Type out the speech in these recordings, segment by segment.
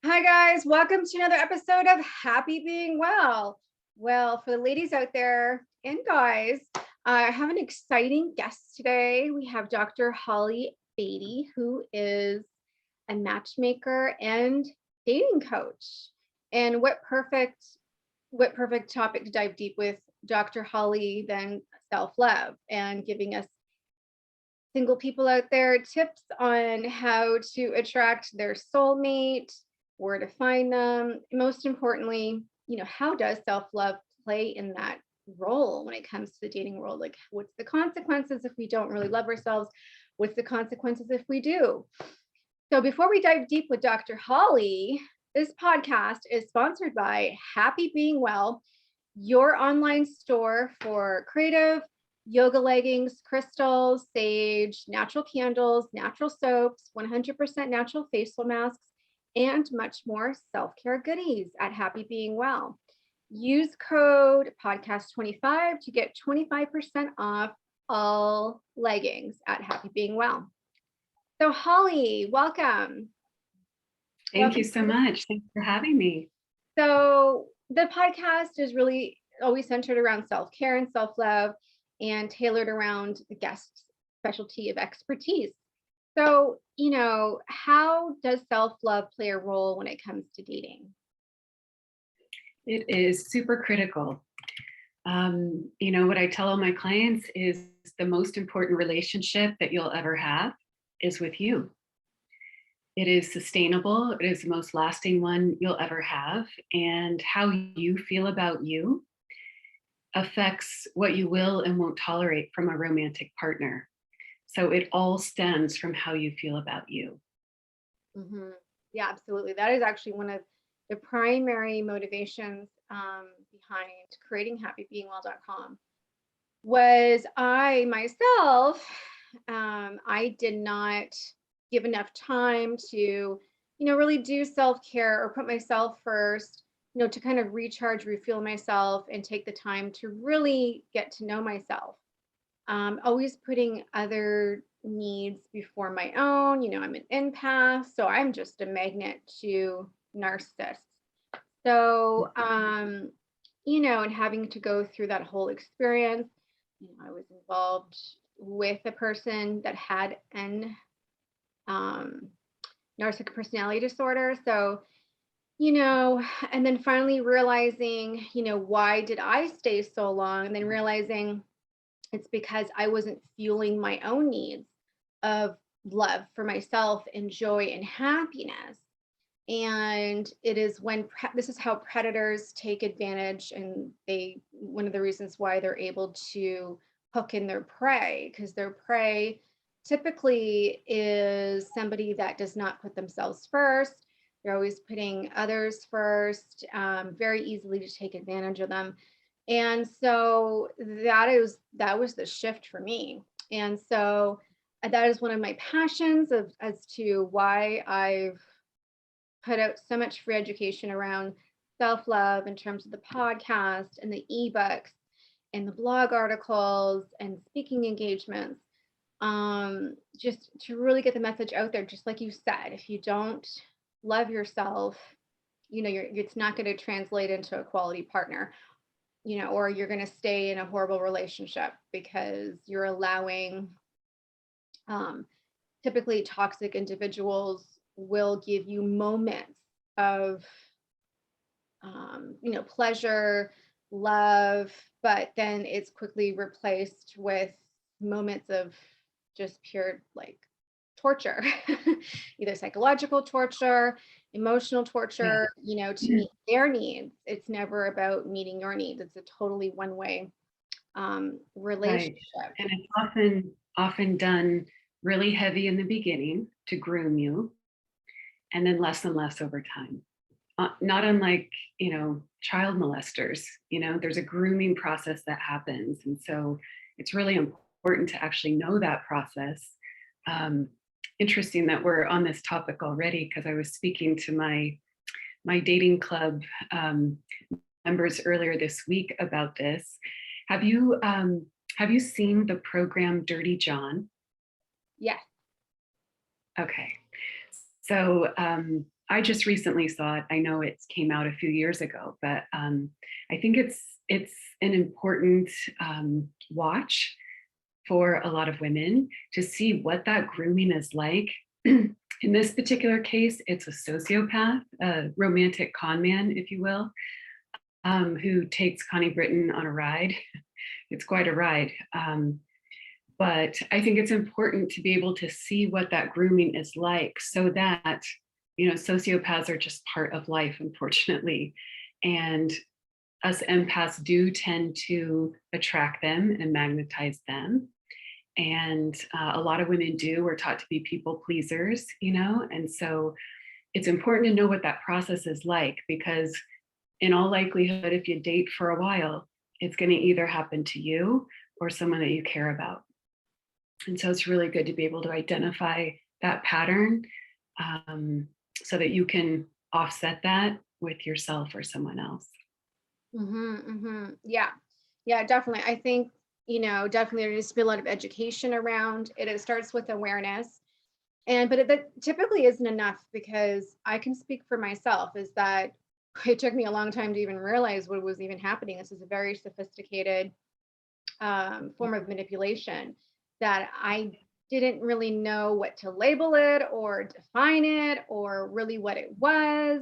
Hi guys, welcome to another episode of Happy Being Well. Well, for the ladies out there and guys, I have an exciting guest today. We have Dr. Holly Battey, who is a matchmaker and dating coach. And what perfect topic to dive deep with Dr. Holly than self-love and giving us single people out there tips on how to attract their soulmate, where to find them. Most importantly, how does self-love play in that role when it comes to the dating world? Like, what's the consequences if we don't really love ourselves? What's the consequences if we do? So before we dive deep with Dr. Holly, this podcast is sponsored by Happy Being Well, your online store for creative yoga leggings, crystals, sage, natural candles, natural soaps, 100% natural facial masks, and much more self-care goodies at Happy Being Well. Use code podcast25 to get 25% off all leggings at Happy Being Well. So Holly, welcome. Thank you so much. Thanks for having me. So the podcast is really always centered around self-care and self-love and tailored around the guest's specialty of expertise. So, how does self-love play a role when it comes to dating? It is super critical. What I tell all my clients is the most important relationship that you'll ever have is with you. It is sustainable. It is the most lasting one you'll ever have. And how you feel about you affects what you will and won't tolerate from a romantic partner. So it all stems from how you feel about you. Mm-hmm. Yeah, absolutely. That is actually one of the primary motivations behind creating happybeingwell.com. Was I myself, I did not give enough time to, really do self-care or put myself first, to kind of recharge, refuel myself, and take the time to really get to know myself. Always putting other needs before my own. I'm an empath, so I'm just a magnet to narcissists. So, and having to go through that whole experience, I was involved with a person that had an narcissistic personality disorder. So, and then finally realizing, why did I stay so long? And then realizing it's because I wasn't fueling my own needs of love for myself and joy and happiness. And it is when this is how predators take advantage, and one of the reasons why they're able to hook in their prey, because their prey typically is somebody that does not put themselves first. They're always putting others first, very easily to take advantage of them. And so that was the shift for me. And so that is one of my passions as to why I've put out so much free education around self-love in terms of the podcast and the ebooks and the blog articles and speaking engagements, just to really get the message out there. Just like you said, if you don't love yourself, it's not going to translate into a quality partner, or you're going to stay in a horrible relationship because you're allowing, typically toxic individuals will give you moments of, pleasure, love, but then it's quickly replaced with moments of just pure torture, either psychological torture, emotional torture, to meet their needs. It's never about meeting your needs. It's a totally one-way relationship. Right. And it's often done really heavy in the beginning to groom you, and then less and less over time. Not unlike, child molesters, there's a grooming process that happens. And so it's really important to actually know that process. Interesting that we're on this topic already, because I was speaking to my dating club members earlier this week about this. Have you seen the program Dirty John? Yes. Okay. So I just recently saw it. I know it came out a few years ago, but I think it's an important watch for a lot of women to see what that grooming is like. In this particular case, it's a sociopath, a romantic con man, if you will, who takes Connie Britton on a ride. It's quite a ride. But I think it's important to be able to see what that grooming is like so that, sociopaths are just part of life, unfortunately. And us empaths do tend to attract them and magnetize them. And a lot of women do. We're taught to be people pleasers, and so it's important to know what that process is like, because in all likelihood, if you date for a while, it's going to either happen to you or someone that you care about. And so it's really good to be able to identify that pattern, so that you can offset that with yourself or someone else. Yeah. Yeah, definitely. I think, definitely there needs to be a lot of education around it. It starts with awareness. But that typically isn't enough, because I can speak for myself, is that it took me a long time to even realize what was even happening. This is a very sophisticated form of manipulation that I didn't really know what to label it or define it or really what it was,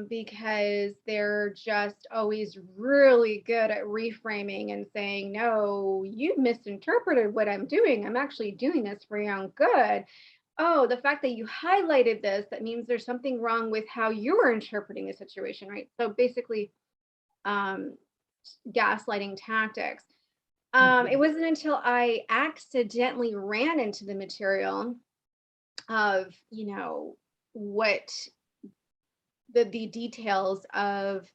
because they're just always really good at reframing and saying, no, you misinterpreted what I'm doing. I'm actually doing this for your own good. Oh, the fact that you highlighted this, that means there's something wrong with how you're interpreting the situation, right? So basically, um, gaslighting tactics. It wasn't until I accidentally ran into the material of, what the details of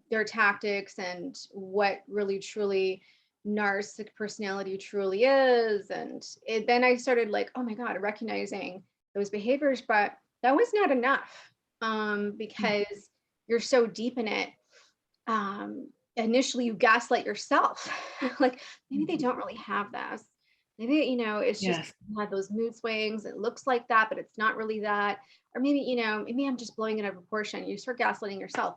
their tactics and what really truly narcissistic personality truly is. And then I started like, oh my God, recognizing those behaviors, but that was not enough, because you're so deep in it. Initially you gaslight yourself. Like, maybe they don't really have this. Maybe, it's just Yes. had those mood swings. It looks like that, but it's not really that. Or maybe, maybe I'm just blowing it out of proportion. You start gaslighting yourself.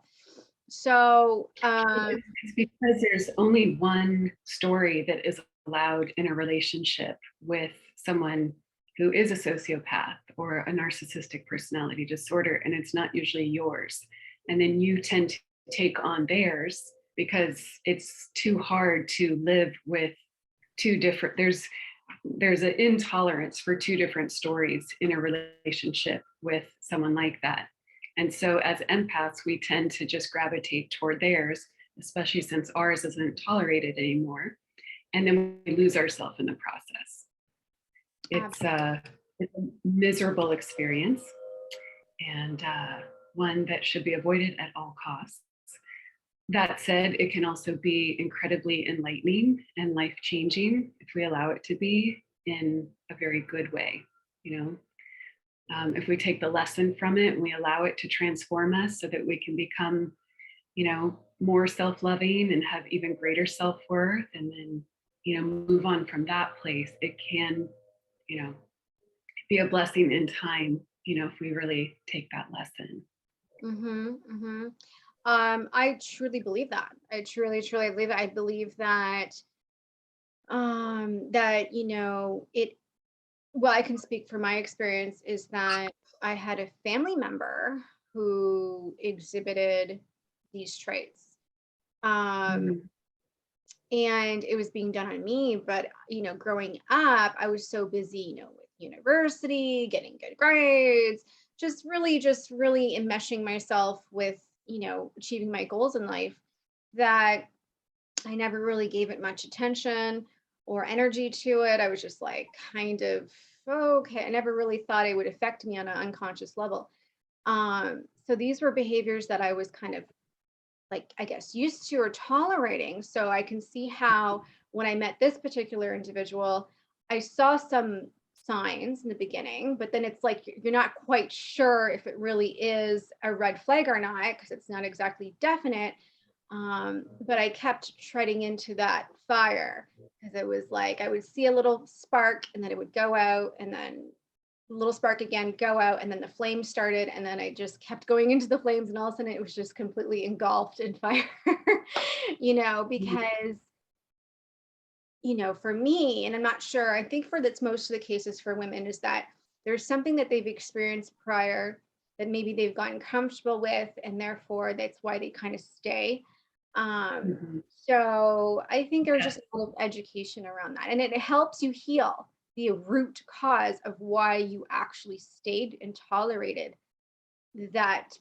So, It's because there's only one story that is allowed in a relationship with someone who is a sociopath or a narcissistic personality disorder, and it's not usually yours. And then you tend to take on theirs because it's too hard to live with two different, there's an intolerance for two different stories in a relationship with someone like that. And so as empaths, we tend to just gravitate toward theirs, especially since ours isn't tolerated anymore. And then we lose ourselves in the process. It's a miserable experience, and one that should be avoided at all costs. That said, it can also be incredibly enlightening and life-changing if we allow it to be, in a very good way. If we take the lesson from it and we allow it to transform us so that we can become, more self-loving and have even greater self-worth, and then, move on from that place, it can, be a blessing in time, if we really take that lesson. I truly believe that. I truly, truly believe it. I believe that, it, well, I can speak from my experience, is that I had a family member who exhibited these traits. Um, Mhm. and it was being done on me, but, growing up, I was so busy, with university, getting good grades, just really enmeshing myself with, achieving my goals in life, that I never really gave it much attention or energy to it. I was just like, kind of, okay. I never really thought it would affect me on an unconscious level. So these were behaviors that I was kind of, like, I guess, used to or tolerating. So I can see how when I met this particular individual, I saw some signs in the beginning, but then it's like you're not quite sure if it really is a red flag or not, because it's not exactly definite. But I kept treading into that fire, because it was like I would see a little spark and then it would go out, and then little spark again, go out, and then the flames started, and then I just kept going into the flames, and all of a sudden it was just completely engulfed in fire. Mhm. Because for me, and I'm not sure, I think for that's most of the cases for women is that there's something that they've experienced prior that maybe they've gotten comfortable with, and therefore that's why they kind of stay. Um, Mhm. so I think there's just Yes. a little education around that, and it helps you heal the root cause of why you actually stayed and tolerated that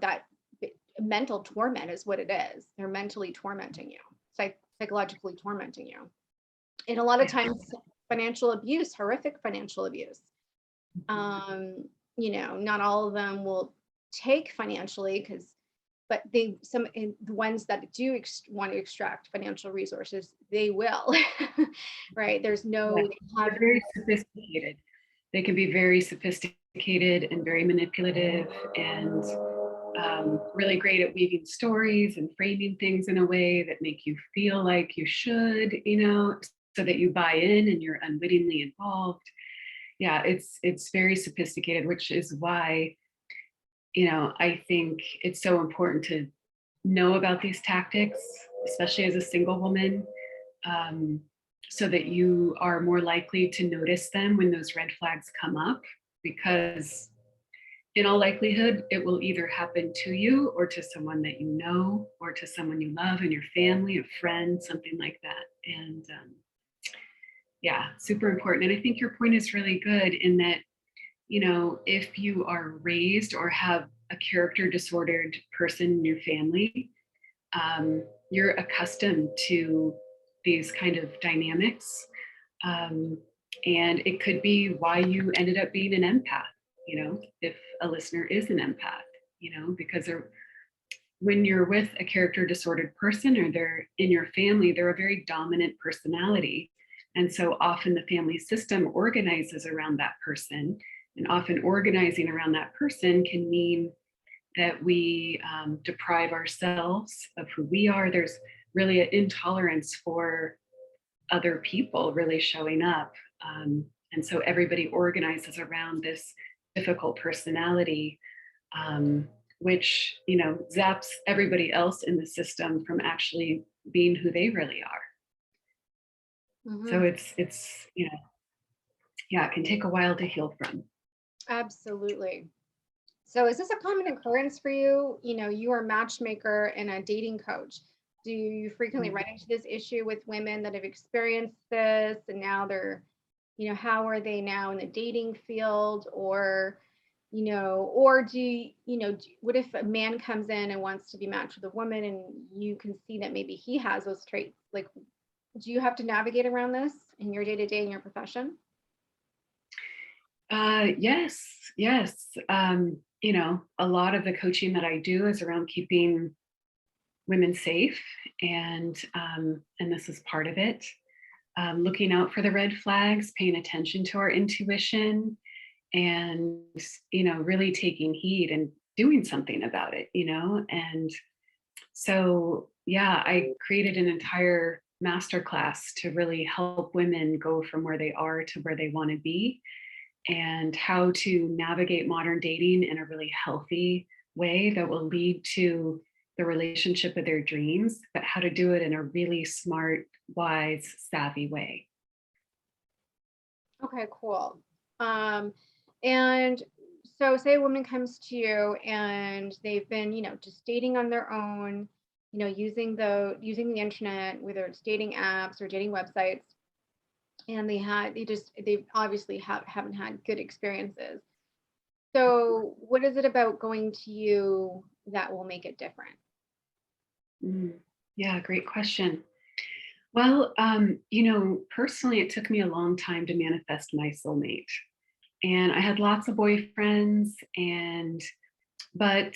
that mental torment is what it is. They're mentally tormenting you, psychologically tormenting you. And a lot of Yeah. times financial abuse, horrific financial abuse. Mhm. Um, not all of them will take financially but the ones that do want to extract financial resources, they will. Right? There's Yes. no have They're very sophisticated. They can be very sophisticated and very manipulative and really great at weaving stories and framing things in a way that make you feel like you should, so that you buy in and you're unwittingly involved. Yeah, it's very sophisticated, which is why, I think it's so important to know about these tactics, especially as a single woman, um, so that you are more likely to notice them when those red flags come up, because in all likelihood, it will either happen to you or to someone that you know or to someone you love in your family, a friend, something like that. And yeah, super important. And I think your point is really good in that, if you are raised or have a character disordered person in your family, you're accustomed to these kind of dynamics. Um, and it could be why you ended up being an empath, if a listener is an empath, because when you're with a character disordered person or they're in your family, they're a very dominant personality. And so often the family system organizes around that person. And often organizing around that person can mean that we deprive ourselves of who we are. There's really an intolerance for other people really showing up. And so everybody organizes around this difficult personality, which, zaps everybody else in the system from actually being who they really are. So Mhm. it's yeah, it can take a while to heal from. Absolutely. So is this a common occurrence for you? You are a matchmaker and a dating coach. Do you frequently run into this issue with women that have experienced this and now how are they now in the dating field? Or what if a man comes in and wants to be matched with a woman and you can see that maybe he has those traits? Like, do you have to navigate around this in your day-to-day in your profession? Yes, yes. A lot of the coaching that I do is around keeping women safe, and this is part of it. Looking out for the red flags, paying attention to our intuition, and really taking heed and doing something about it. And so yeah, I created an entire masterclass to really help women go from where they are to where they want to be, and how to navigate modern dating in a really healthy way that will lead to the relationship of their dreams, but how to do it in a really smart, wise, savvy way. Okay, cool. Um, and so say a woman comes to you and they've been, just dating on their own, using the internet, whether it's dating apps or dating websites, and they obviously haven't had good experiences. So what is it about going to you that will make it different? Mm, yeah, great question. Well, personally, it took me a long time to manifest my soulmate. And I had lots of boyfriends, but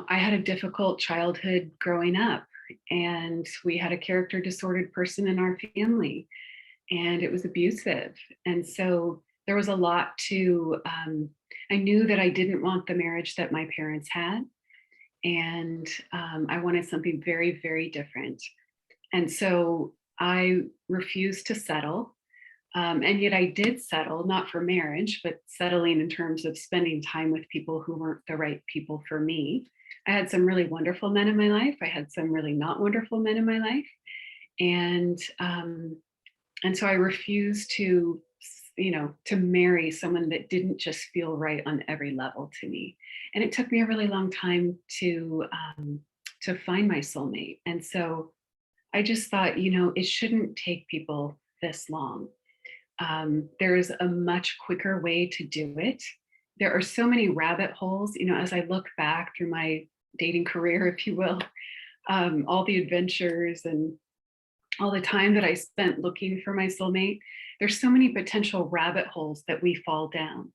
I had a difficult childhood growing up, and we had a character disordered person in our family, and it was abusive. And so there was a lot to, I knew that I didn't want the marriage that my parents had. And I wanted something very, very different. And so I refused to settle. And yet I did settle, not for marriage, but settling in terms of spending time with people who weren't the right people for me. I had some really wonderful men in my life. I had some really not wonderful men in my life. And so I refused to, to marry someone that didn't just feel right on every level to me. And it took me a really long time to find my soulmate. And so I just thought, it shouldn't take people this long. There's a much quicker way to do it. There are so many rabbit holes, as I look back through my dating career, if you will, all the adventures and all the time that I spent looking for my soulmate. There's so many potential rabbit holes that we fall down.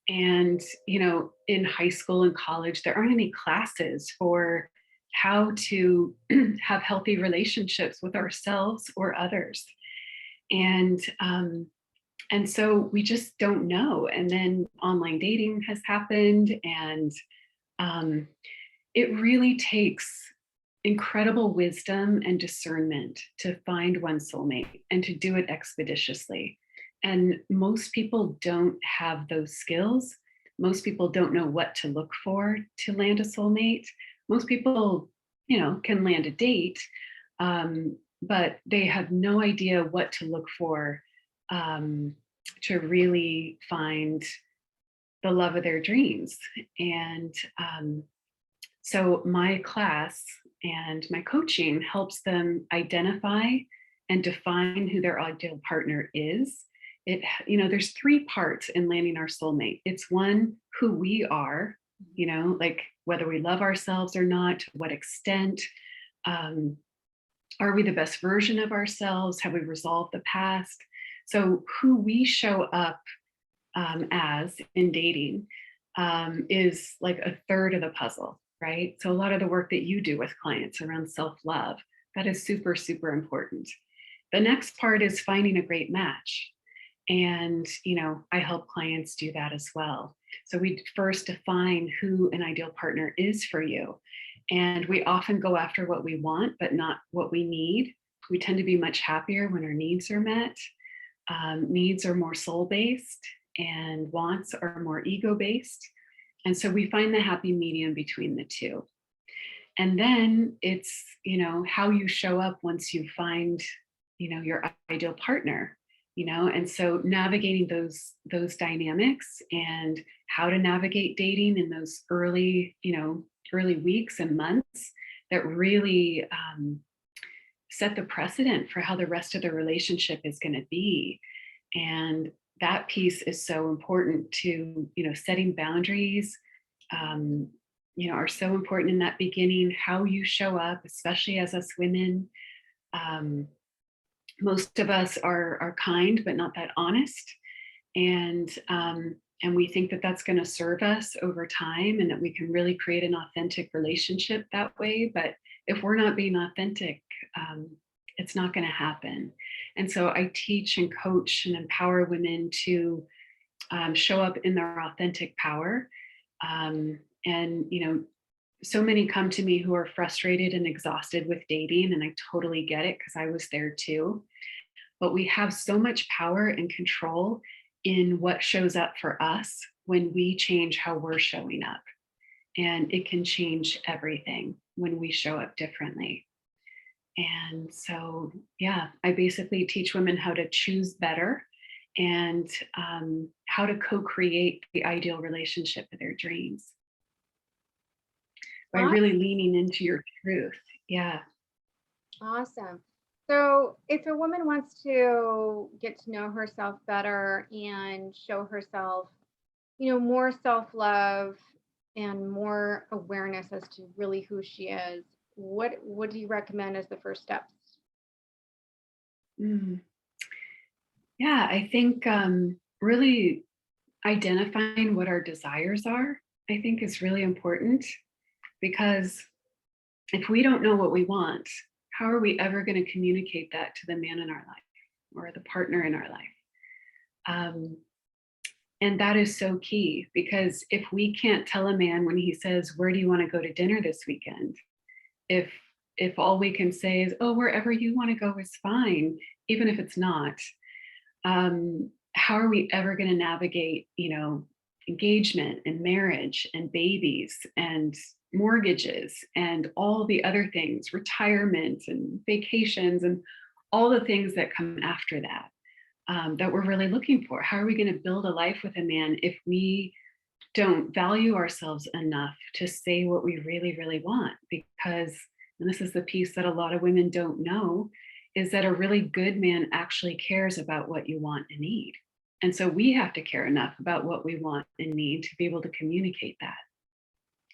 And, in high school and college, there aren't any classes for how to have healthy relationships with ourselves or others. And so we just don't know. And then online dating has happened. And it really takes incredible wisdom and discernment to find one's soulmate and to do it expeditiously. And most people don't have those skills. Most people don't know what to look for to land a soulmate. Most people, can land a date, but they have no idea what to look for to really find the love of their dreams. And so my class and my coaching helps them identify and define who their ideal partner is. There's three parts in landing our soulmate. It's one, who we are, like whether we love ourselves or not, to what extent. Are we the best version of ourselves? Have we resolved the past? So who we show up as in dating is like a third of the puzzle, right? So a lot of the work that you do with clients around self-love, that is super, super important. The next part is finding a great match. And, I help clients do that as well. So we first define who an ideal partner is for you. And we often go after what we want, but not what we need. We tend to be much happier when our needs are met. Needs are more soul-based and wants are more ego-based. And so we find the happy medium between the two. And then it's, how you show up once you find, your ideal partner, and so navigating those dynamics and how to navigate dating in those early weeks and months that really set the precedent for how the rest of the relationship is going to be. And that piece is so important to, setting boundaries, are so important in that beginning, how you show up, especially as us women. Most of us are kind, but not that honest. And we think that that's going to serve us over time and that we can really create an authentic relationship that way. But if we're not being authentic, it's not going to happen. And so I teach and coach and empower women to show up in their authentic power. So many come to me who are frustrated and exhausted with dating, and I totally get it because I was there too. But we have so much power and control in what shows up for us when we change how we're showing up. And it can change everything when we show up differently. And so, I basically teach women how to choose better and how to co-create the ideal relationship of their dreams by really leaning into your truth. Yeah. Awesome. So if a woman wants to get to know herself better and show herself, more self-love and more awareness as to really who she is, what do you recommend as the first steps? Yeah, I think really identifying what our desires are, I think is really important, because if we don't know what we want, how are we ever going to communicate that to the man in our life or the partner in our life? And that is so key, because if we can't tell a man when he says, "Where do you want to go to dinner this weekend?" If all we can say is, "Oh, wherever you want to go is fine," even if it's not, How are we ever going to navigate, engagement and marriage and babies and mortgages and all the other things, retirement and vacations and all the things that come after that, that we're really looking for? How are we going to build a life with a man if we don't value ourselves enough to say what we really, really want? Because, and this is the piece that a lot of women don't know, is that a really good man actually cares about what you want and need. And so we have to care enough about what we want and need to be able to communicate that.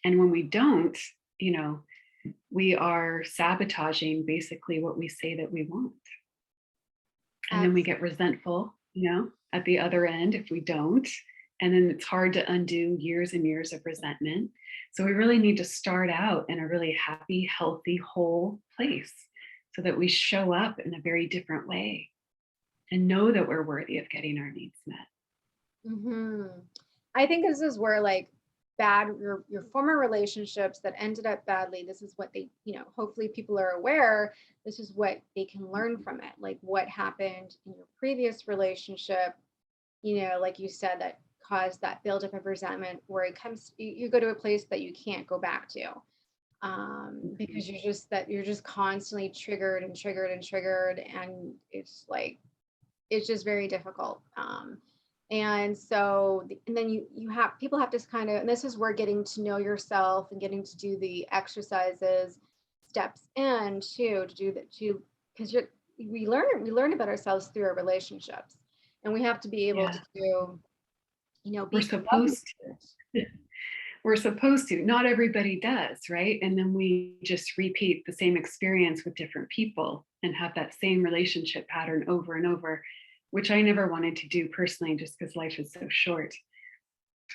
And when we don't, we are sabotaging basically what we say that we want. And then we get resentful, at the other end if we don't. And then it's hard to undo years and years of resentment. So we really need to start out in a really happy, healthy, whole place so that we show up in a very different way and know that we're worthy of getting our needs met. I think this is where your former relationships that ended up badly, this is what they, hopefully people are aware, this is what they can learn from it. Like what happened in your previous relationship, like you said, that caused that buildup of resentment where it comes, you go to a place that you can't go back to. Because you're just constantly triggered and it's just very difficult. And so, and then people have to kind of, and this is where getting to know yourself and getting to do the exercises, steps in to do that too, because we learn about ourselves through our relationships, and we have to be able to do, we're supposed to. We're supposed to. Not everybody does, right? And then we just repeat the same experience with different people and have that same relationship pattern over and over, which I never wanted to do personally, just because life is so short.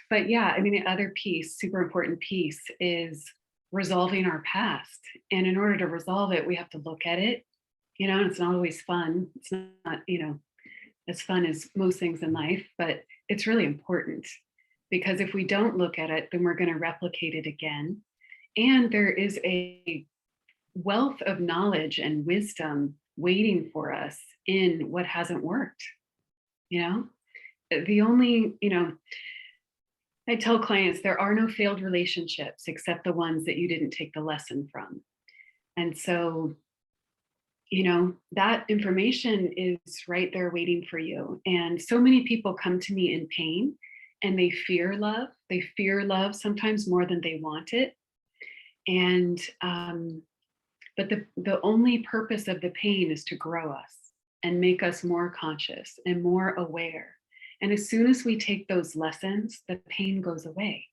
But yeah, I mean, the other piece, super important piece, is resolving our past. And in order to resolve it, we have to look at it, and it's not always fun. It's not, as fun as most things in life, but it's really important. Because if we don't look at it, then we're going to replicate it again. And there is a wealth of knowledge and wisdom waiting for us in what hasn't worked. The only, I tell clients there are no failed relationships except the ones that you didn't take the lesson from. And so, that information is right there waiting for you. And so many people come to me in pain. And they fear love. They fear love sometimes more than they want it. And but the only purpose of the pain is to grow us and make us more conscious and more aware. And as soon as we take those lessons, the pain goes away.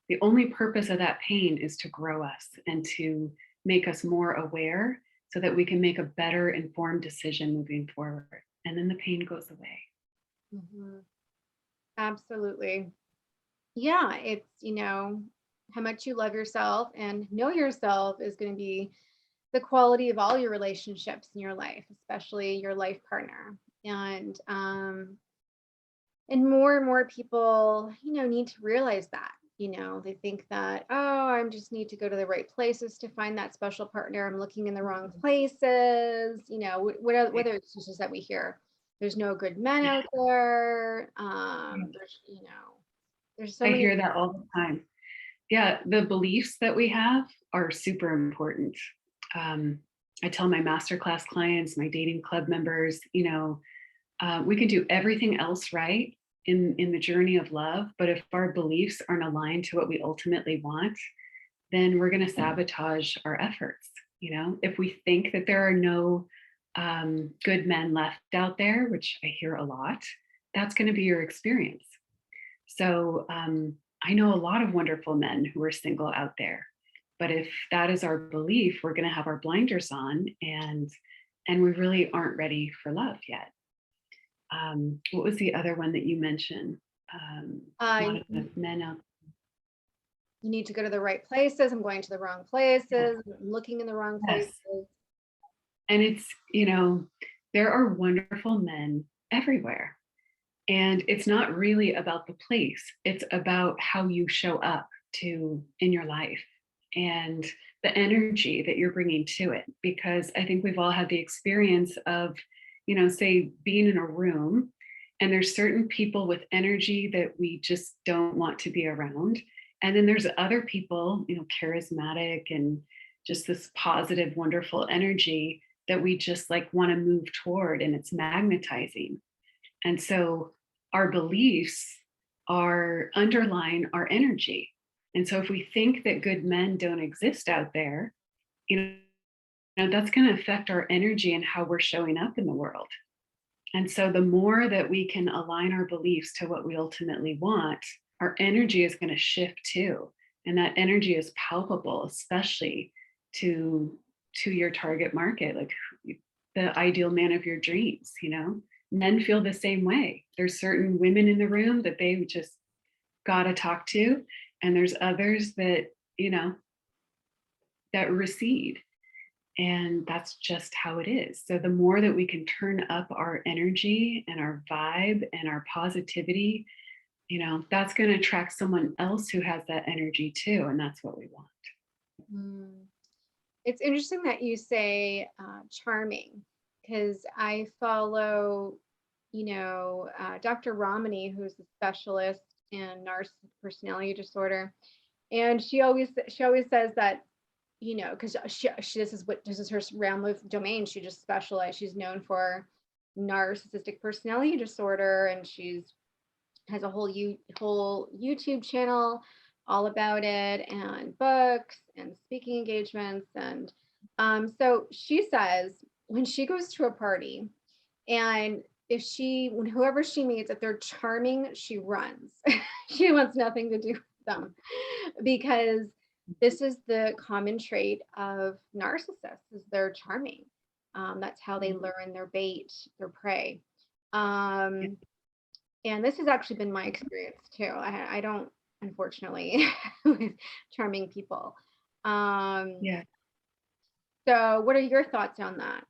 The only purpose of that pain is to grow us and to make us more aware so that we can make a better informed decision moving forward. And then the pain goes away. Absolutely. Yeah, it's, how much you love yourself and know yourself is going to be the quality of all your relationships in your life, especially your life partner. And more and more people, need to realize that, they think that, oh, I just need to go to the right places to find that special partner. I'm looking in the wrong places, whether it's just that we hear there's no good men out there. There's so I many. hear that all the time. Yeah, the beliefs that we have are super important. I tell my masterclass clients, my dating club members, we can do everything else right in the journey of love, but if our beliefs aren't aligned to what we ultimately want, then we're going to sabotage our efforts. If we think that there are no good men left out there, which I hear a lot, that's going to be your experience. So I know a lot of wonderful men who are single out there, but if that is our belief, we're going to have our blinders on, and we really aren't ready for love yet. What was the other one that you mentioned? A lot of men out. You need to go to the right places. I'm going to the wrong places. I'm looking in the wrong places. And it's, there are wonderful men everywhere. And it's not really about the place. It's about how you show up in your life and the energy that you're bringing to it. Because I think we've all had the experience of, say being in a room and there's certain people with energy that we just don't want to be around. And then there's other people, charismatic and just this positive, wonderful energy that we just like want to move toward, and it's magnetizing. And so our beliefs are underlying our energy. And so if we think that good men don't exist out there, that's going to affect our energy and how we're showing up in the world. And so the more that we can align our beliefs to what we ultimately want, our energy is going to shift too. And that energy is palpable, especially to your target market, like the ideal man of your dreams. Men feel the same way. There's certain women in the room that they just gotta talk to, and there's others that that recede. And that's just how it is. So the more that we can turn up our energy and our vibe and our positivity, that's going to attract someone else who has that energy too. And that's what we want. It's interesting that you say charming, because I follow, Dr. Ramani, who's a specialist in narcissistic personality disorder. And she always says that, because this is her realm of domain. She just specializes. She's known for narcissistic personality disorder, and has a whole YouTube channel all about it, and books and speaking engagements. And so she says when she goes to a party, and whoever she meets, if they're charming, she runs. She wants nothing to do with them, because this is the common trait of narcissists, is they're charming. That's how they learn their bait, their prey. And this has actually been my experience too. I don't, unfortunately, with charming people. Yeah. So what are your thoughts on that?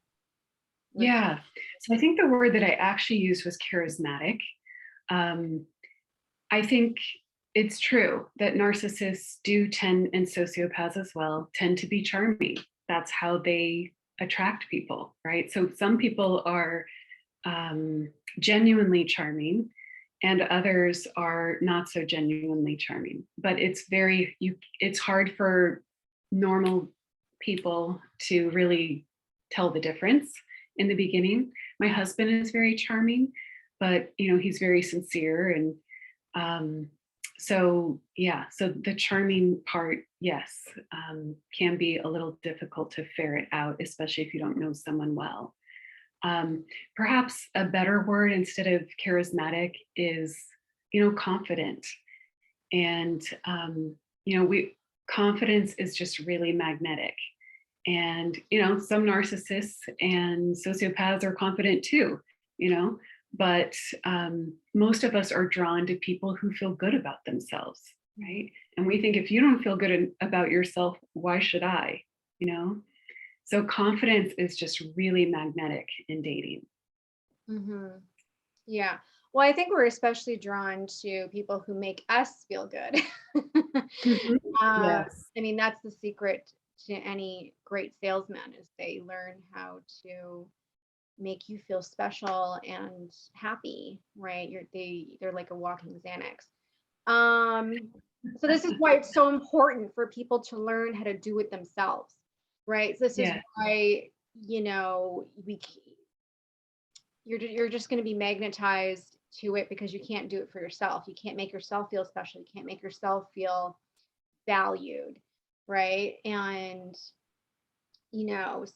Yeah. So I think the word that I actually used was charismatic. I think it's true that narcissists do tend, and sociopaths as well, tend to be charming. That's how they attract people, right? So some people are genuinely charming, and others are not so genuinely charming. But it's hard for normal people to really tell the difference in the beginning. My husband is very charming, but he's very sincere, and so the charming part, yes, can be a little difficult to ferret out, especially if you don't know someone well. Perhaps a better word instead of charismatic is, confident. And, confidence is just really magnetic. And, some narcissists and sociopaths are confident too, but most of us are drawn to people who feel good about themselves, right? And we think, if you don't feel good about yourself, why should I, So confidence is just really magnetic in dating. Yeah. Well, I think we're especially drawn to people who make us feel good. Yes. I mean, that's the secret to any great salesman, is they learn how to make you feel special and happy, right? They're like a walking Xanax. So this is why it's so important for people to learn how to do it themselves, right? So this is why, you're just going to be magnetized to it, because you can't do it for yourself. You can't make yourself feel special. You can't make yourself feel valued, right? And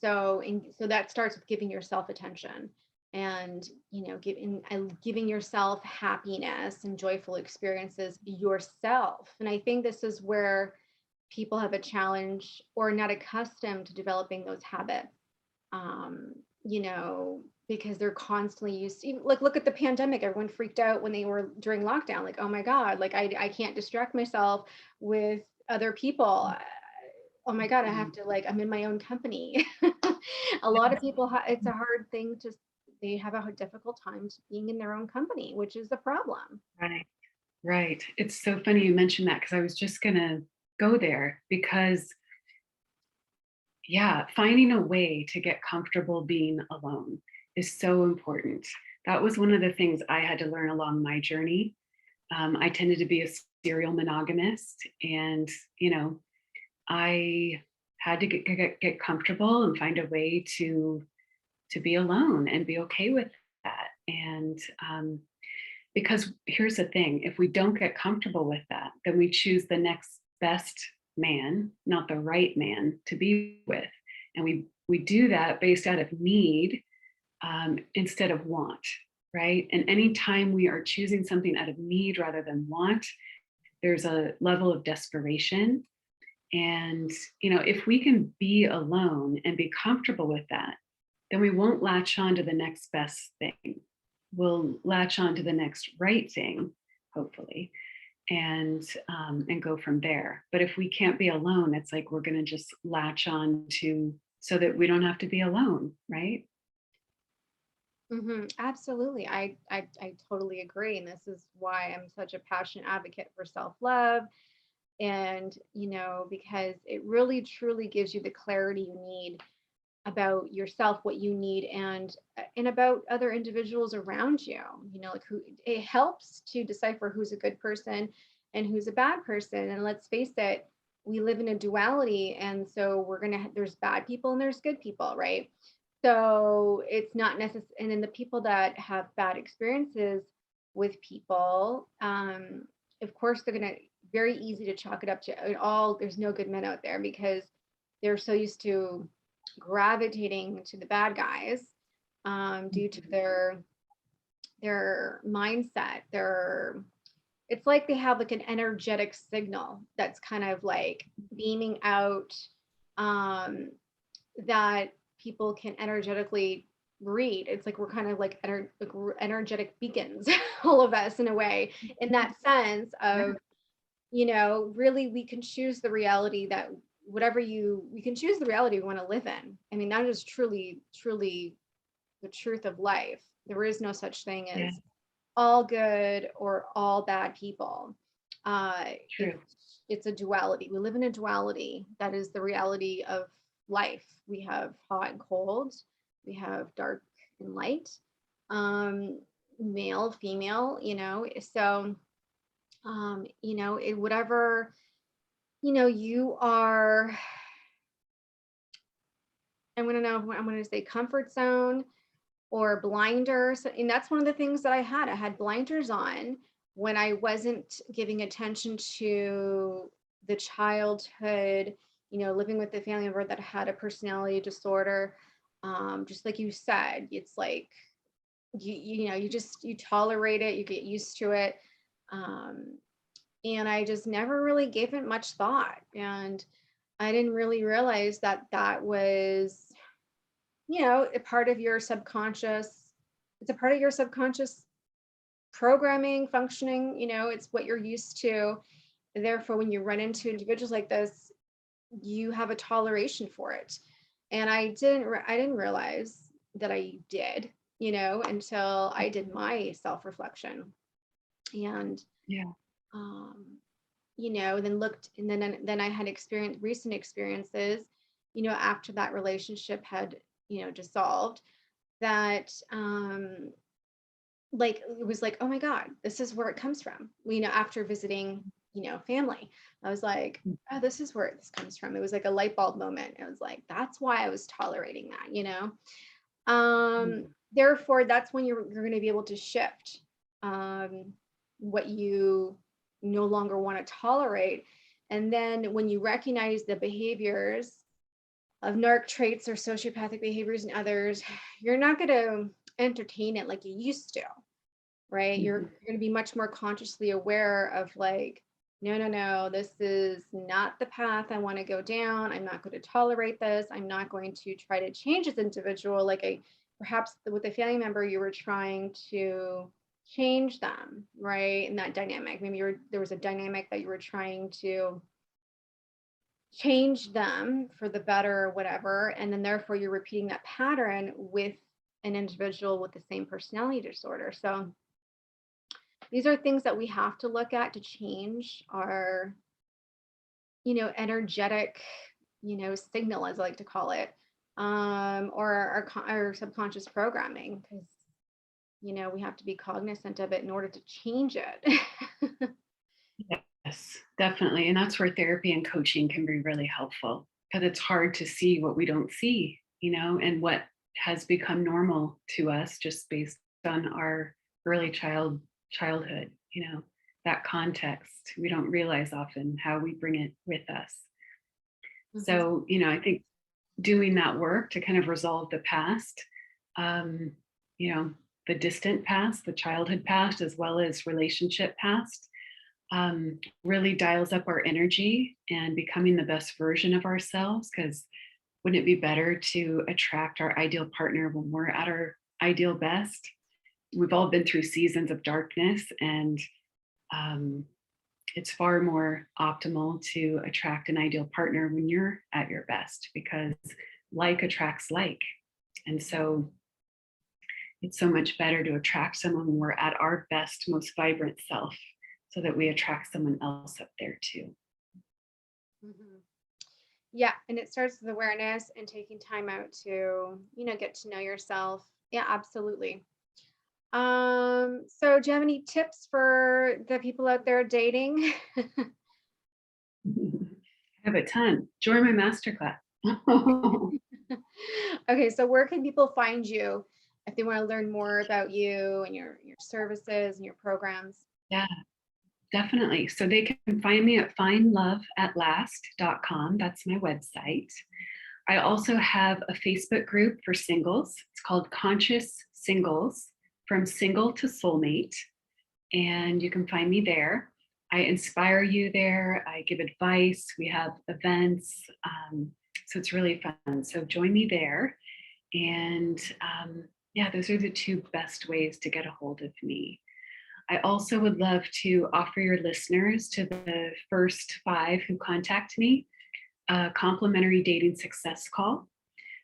so that starts with giving yourself attention, and giving yourself happiness and joyful experiences yourself. And I think this is where people have a challenge, or not accustomed to developing those habits, because they're constantly used to, like, look at the pandemic. Everyone freaked out when they were during lockdown, like, oh my God, like I can't distract myself with other people. Oh my God, I have to, like, I'm in my own company. A lot of people, it's a hard thing they have a difficult time being in their own company, which is a problem. Right. It's so funny you mentioned that, because I was just going to go there, because finding a way to get comfortable being alone is so important. That was one of the things I had to learn along my journey. I tended to be a serial monogamist, and I had to get comfortable and find a way to be alone and be okay with that. And because here's the thing, if we don't get comfortable with that, then we choose the next best man, not the right man to be with. And we do that based out of need, instead of want, right? And anytime we are choosing something out of need rather than want, there's a level of desperation. And if we can be alone and be comfortable with that, then we won't latch on to the next best thing. We'll latch on to the next right thing, hopefully, and go from there. But if we can't be alone, it's like we're going to just latch on to so that we don't have to be alone, right? Absolutely. I totally agree. And this is why I'm such a passionate advocate for self-love. And, because it really truly gives you the clarity you need about yourself, what you need, and about other individuals around you, like who it helps to decipher who's a good person and who's a bad person. And let's face it, we live in a duality. And so there's bad people and there's good people, right? So it's not necessary. And then the people that have bad experiences with people, of course, they're going to very easy to chalk it up to there's no good men out there because they're so used to gravitating to the bad guys, due to their mindset. It's like they have like an energetic signal that's kind of like beaming out, that people can energetically read. It's like we're kind of like energetic beacons, all of us in a way, in that sense of, really we can choose the reality that we can choose the reality we want to live in. I mean, that is truly, truly the truth of life. There is no such thing as all good or all bad people. True. It's a duality. We live in a duality. That is the reality of life. We have hot and cold. We have dark and light, male, female, so, whatever, you are, I'm going to say comfort zone or blinders. And that's one of the things that I had blinders on when I wasn't giving attention to the childhood, living with a family member that had a personality disorder. Just like you said, it's like, you tolerate it, you get used to it. And I just never really gave it much thought. And I didn't really realize that that was, a part of your subconscious. It's a part of your subconscious programming, functioning, it's what you're used to. Therefore, when you run into individuals like this, you have a toleration for it. And I didn't realize that I did, until I did my self-reflection. And then I had recent experiences, after that relationship had, dissolved, that like it was like, oh my God, this is where it comes from. After visiting, family, I was like, oh, this is where this comes from. It was like a light bulb moment. It was like, that's why I was tolerating that, Therefore, that's when you're going to be able to shift what you no longer want to tolerate. And then when you recognize the behaviors of narc traits or sociopathic behaviors in others, you're not going to entertain it like you used to, right? You're going to be much more consciously aware of like, no, this is not the path I want to go down. I'm not going to tolerate this. I'm not going to try to change this individual. Like perhaps with a family member, you were trying to change them, right? In that dynamic, maybe there was a dynamic that you were trying to change them for the better or whatever. And then therefore you're repeating that pattern with an individual with the same personality disorder. So these are things that we have to look at to change our, energetic, signal, as I like to call it, or our subconscious programming, because we have to be cognizant of it in order to change it. Yes, definitely. And that's where therapy and coaching can be really helpful, because it's hard to see what we don't see, and what has become normal to us just based on our early childhood, that context. We don't realize often how we bring it with us. So, I think doing that work to kind of resolve the past, the distant past, the childhood past, as well as relationship past, really dials up our energy and becoming the best version of ourselves. Because wouldn't it be better to attract our ideal partner when we're at our ideal best? We've all been through seasons of darkness, and it's far more optimal to attract an ideal partner when you're at your best, because like attracts like. And so it's so much better to attract someone when we're at our best, most vibrant self, so that we attract someone else up there too. Yeah, and it starts with awareness and taking time out to, get to know yourself. Yeah, absolutely. So do you have any tips for the people out there dating? I have a ton. Join my masterclass. Okay, so where can people find you if they want to learn more about you and your services and your programs? Yeah, definitely. So they can find me at findloveatlast.com. That's my website. I also have a Facebook group for singles. It's called Conscious Singles, From Single to Soulmate. And you can find me there. I inspire you there. I give advice. We have events. So it's really fun. So join me there. And yeah, those are the two best ways to get a hold of me. I also would love to offer your listeners, to the first 5 who contact me, a complimentary dating success call.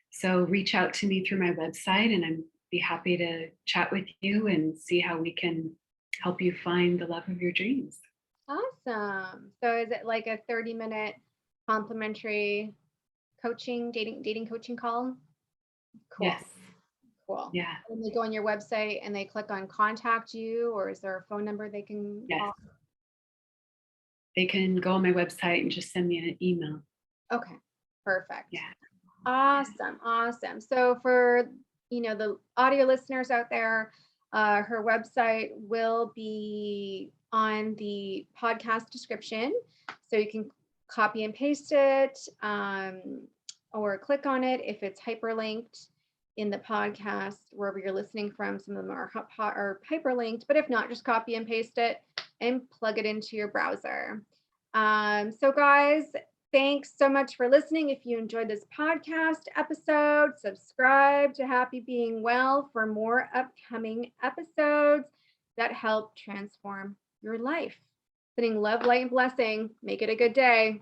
So reach out to me through my website, and I'd be happy to chat with you and see how we can help you find the love of your dreams. Awesome. So is it like a 30-minute complimentary dating coaching call? Cool. Yes. Cool. Yeah. And they go on your website and they click on contact you, or is there a phone number they can call? They can go on my website and just send me an email. Okay, perfect. Yeah. Awesome. So for, the audio listeners out there, her website will be on the podcast description. So you can copy and paste it, or click on it if it's hyperlinked in the podcast, wherever you're listening from. Some of them are hyperlinked, but if not, just copy and paste it and plug it into your browser. So guys, thanks so much for listening. If you enjoyed this podcast episode, subscribe to Happy Being Well for more upcoming episodes that help transform your life. Sending love, light, and blessing. Make it a good day.